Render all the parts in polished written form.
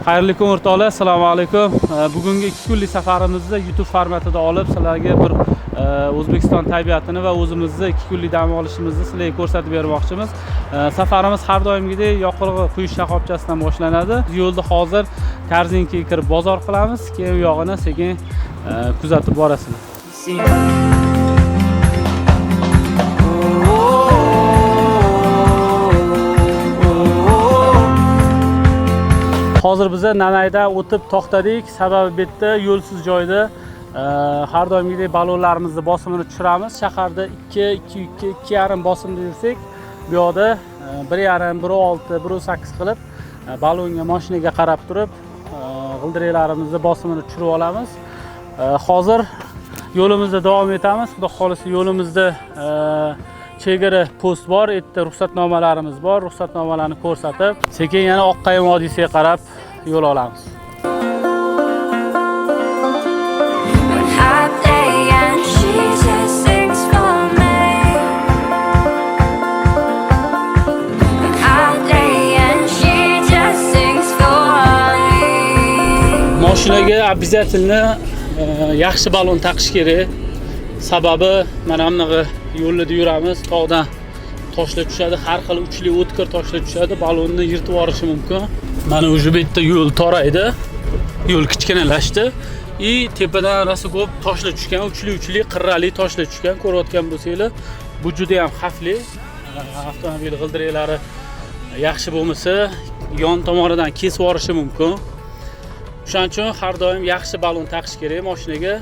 Xayrli kun o'rtoqlar, assalomu alaykum. Bugungi 2 kunlik safarimizni YouTube formatida olib, sizlarga bir O'zbekiston tabiatini va o'zimizni 2 kunlik dam olishimizni sizlarga ko'rsatib bermoqchimiz. Safarimiz har doimgidek yoqilg'i quyish shoxobchasidan boshlanadi. Yo'lda hozir Korzinkaga kirib bozor qilamiz, keyin u yog'ini sekin kuzatib borasizlar. Hozir biz Nanaydan o'tib to'xtadik. Sababi bu yerda yo'lsiz joyda har doimgidek balonlarimizni bosimini tushiramiz. Shaharda 2.5 bosimda yursak, bu yoqda 1.5, 1.6, 1.8 qilib balonga, mashinaga qarab turib g'ildiraklarimizni bosimini tushirib olamiz. Hozir yo'limizda davom etamiz. Xudo xolisa yo'limizda chegara post bor, yerda ruxsatnomalarimiz bor. Ruxsatnomalarni ko'rsatib, sekin yana Oqqayim vodiysiga qarab yo'l olamiz. Mashinaga обязательно yaxshi balon taqish kerak. Sababi mana bunaqa yo'lda yuramiz, tog'dan toshlar tushadi, har xil uchli o'tkir toshlar tushadi, balonni yirtib yuborishi mumkin. Mana o'sha yerda yo'l toraydi, yo'l kichkinalashdi. Tepadan rosa ko'p toshlar tushgan, uchli qirrali toshlar tushgan, ko'rayotgan bo'lsanglar, bu juda ham xavfli. Avtomobil g'ildiraklari yaxshi bo'lmasa, yon tomonidan kesib yuborishi mumkin. Shuning uchun har doim yaxshi balon taqish kerak mashinaga.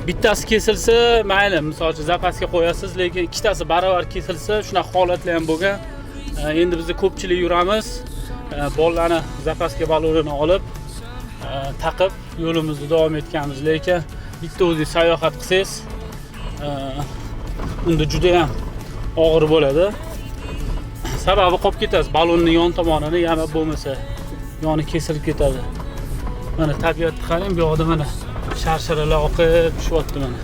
Bittasi kesilsa, mayli, misol uchun zapasga qo'yasiz, lekin ikkitasi baravar kesilsa, shunaqa holatlar ham bo'lgan. Endi biz ko'pchilik yuramiz, bolalarni zapasga balonini olib, taqib yo'limizni davom etganmiz, lekin bitta o'zingiz sayohat qilsangiz, unda juda ham og'ir bo'ladi. Sababi qolib ketasiz, balonning yon tomonini yamab bo'lmasa, yoni kesilib ketadi. Mana tabiatni qarang, bu yoqda mana sharsharalar oqib tushyapti mana.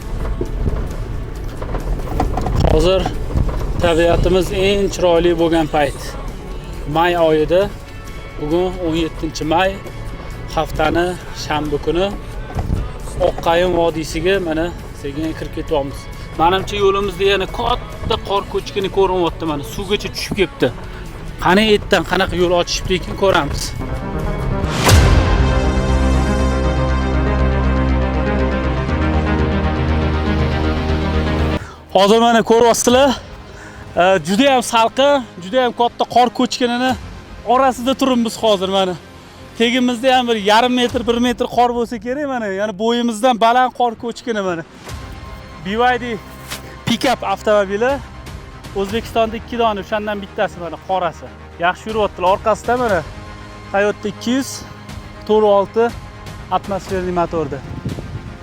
Hozir tabiatimiz eng chiroyli bo'lgan payt. May oyida, bugun 17-may, haftani shanba kuni Oqqayim vodiysiga mana sekin kirib ketyapmiz. Menimcha yo'limizda yana katta qor ko'chkini ko'rinyapti, mana suvgacha tushib ketdi. Qani etdan qanaqa yo'l ochishibdi ekan ko'ramiz. Hozir mana ko'ryapsizlar, juda ham salqin, juda ham katta qor ko'chkinini orasida turibmiz hozir mana. Tegimizda ham bir 0.5 metr, 1 metr qor bo'lsa kerak mana, ya'ni bo'yimizdan baland qor ko'chkini mana. BYD pick-up avtomobili O'zbekistonda 2 dona, o'shandan bittasi mana qorasi. Yaxshi yuryaptilar. Orqasida mana Toyota 246 atmosferli motorda.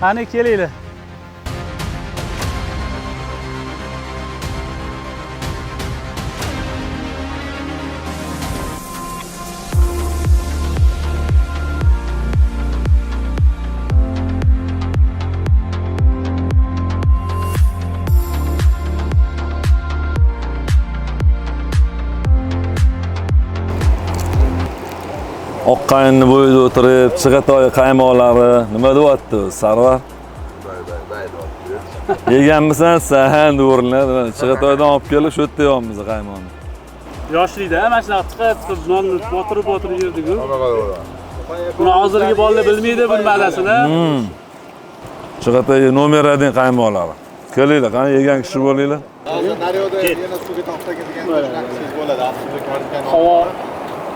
Qani kelinglar. Oqqayimni bo'yida o'tirib, Chig'atoy qaymoqlari nima deyapti Sarvar? Yeganmisan sen o'rinlar, Chig'atoydan olib kelib shu yerda yeyapmiz qaymoqni. Yoshlikda mana shunaqa tiqib nonni botirib yurdik-ku. Buni hozirgi bolalar bilmaydi bu mazasini. Chig'atoy nomer 1 qaymoqlari. Kelinglar, qani yegan kishi bo'linglar. Hozir naryoqda yana suvga to'xtagan degan bo'ladi. Havo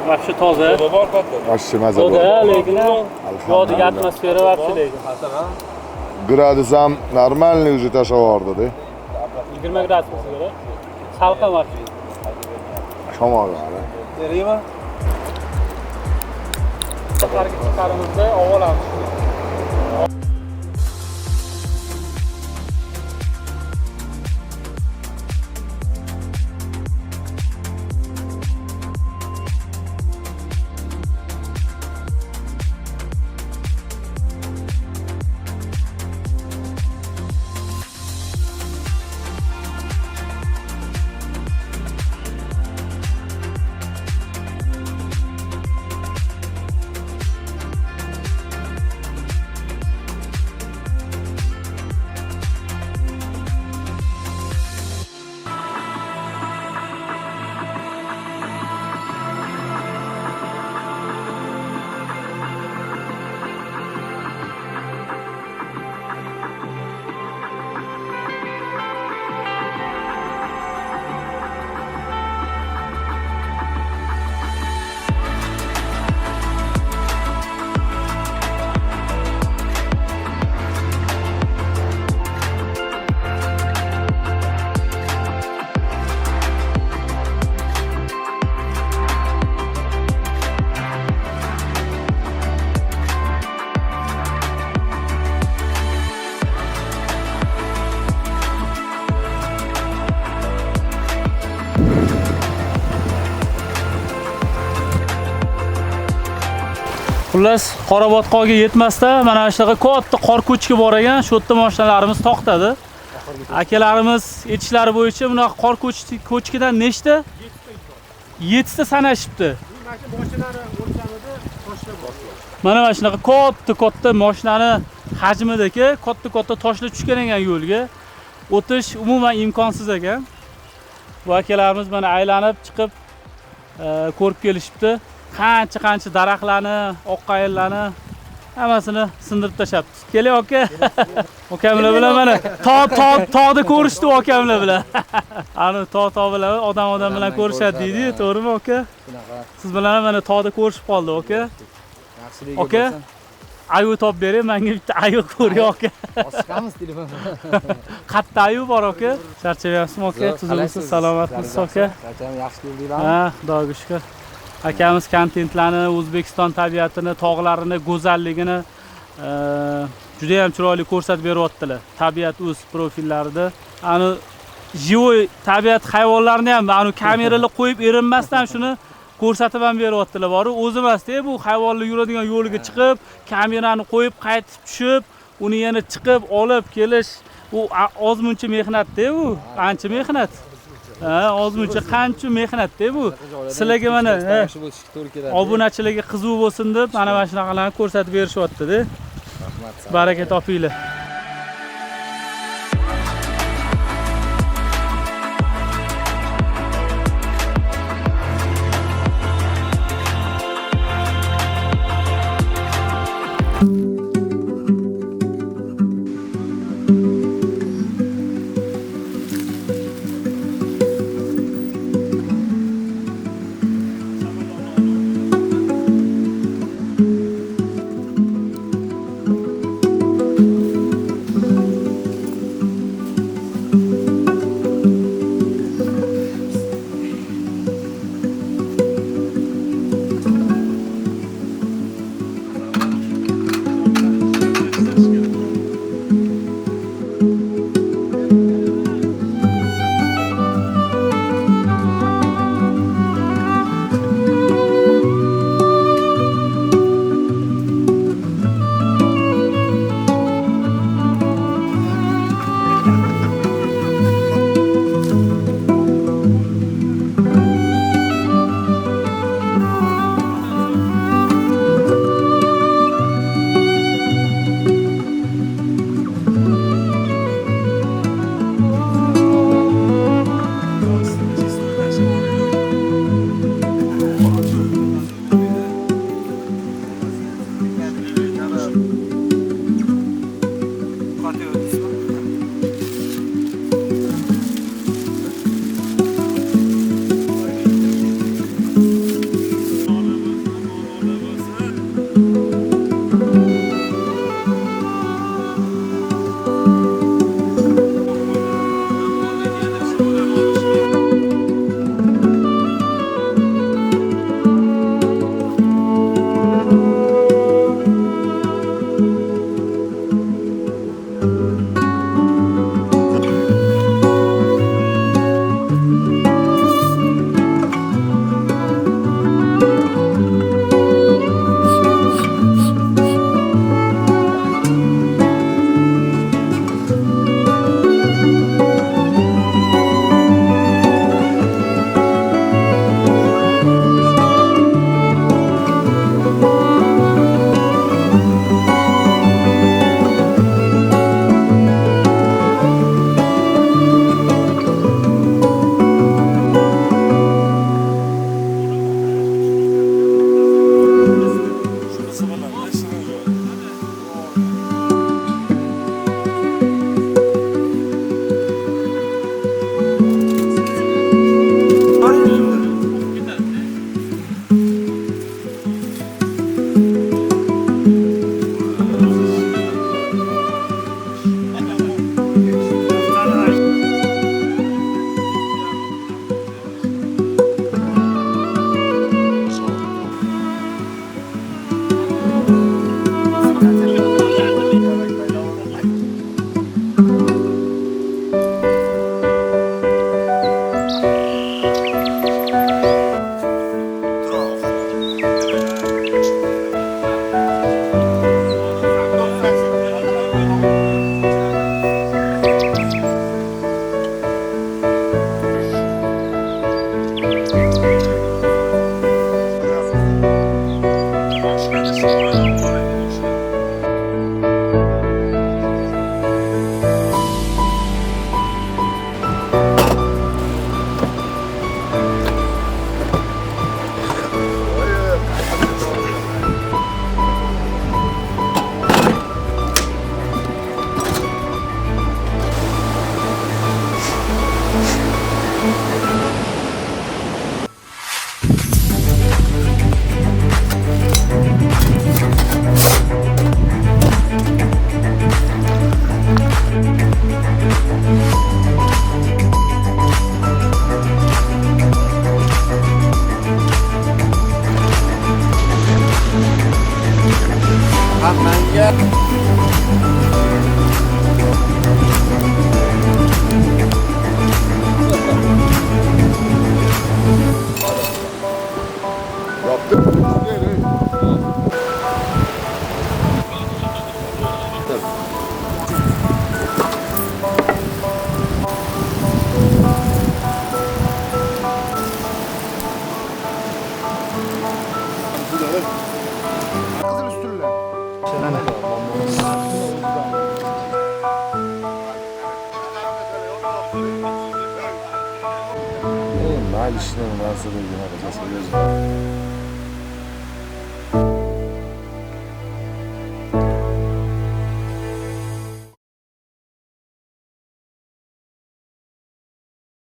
вообще toza. Вообще maza bo'ladi. Lekin yo'dagi atmosfera вообще lekin. Gradus ham normalniy уже tashavordi-da. 20 gradus bo'lsa kerak. Salqin вообще. Shamol bor. Beraymi? Safarga chiqqanimizda olamiz. Xullas, Qorabotqoga yetmasda mana shunaqa katta qor ko'chki bor ekan, shu yerda mashinalarimiz to'xtadi. Akalarimiz aytishlari bo'yicha bunaqa qor ko'chkidan nechta? 7 ta sanashibdi. Mana shunaqa katta mashinani hajmidagi katta toshlar tushgan ekan yo'lga. O'tish umuman imkonsiz ekan. Bu akalarimiz mana aylanib chiqib ko'rib kelishibdi. Qancha daraxtlarni, oqqayillarni hammasini sindirib tashabdi. Keling aka. Okamlar bilan mana tog'da ko'rishdi okamlar bilan. Ani tog' bilan odam bilan ko'rishadi deydi, to'g'rimi aka? Siz bilan mana tog'da ko'rishib qoldi aka. Aka, ayu top bering, menga bitta ayu ko'ring aka. Chiqamiz telefon. Qatta ayu bor aka. Charchamayapsizmi aka? Tuzimsiz, salomatmisiz aka? Charcham yaxshi keldinglar. Ha, Xudoga shukr. Akamiz kontentlarni, O'zbekiston tabiatini, tog'larini, go'zalligini juda ham chiroyli ko'rsatib beryaptilar. Tabiat o'z profillarida. Ani живой tabiat hayvonlarni ham ani kameralar qo'yib erinmasdan shuni ko'rsatib ham beryaptilar. Bor, o'zi emas-da, bu hayvonlar yuradigan yo'lga chiqib, kamerani qo'yib, qaytib tushib, uni yana chiqib olib kelish, u ozmuncha mehnat-da bu, ancha mehnat. Ha, ozmuncha qancha mehnat-da bu. Sizlarga mana obunachilarga qiziq bo'lsin deb mana shunaqalarni ko'rsatib berishyapti-da. Rahmat. Baraka topinglar. Kızıl üstüne. Mal işini nasıl yapacağız?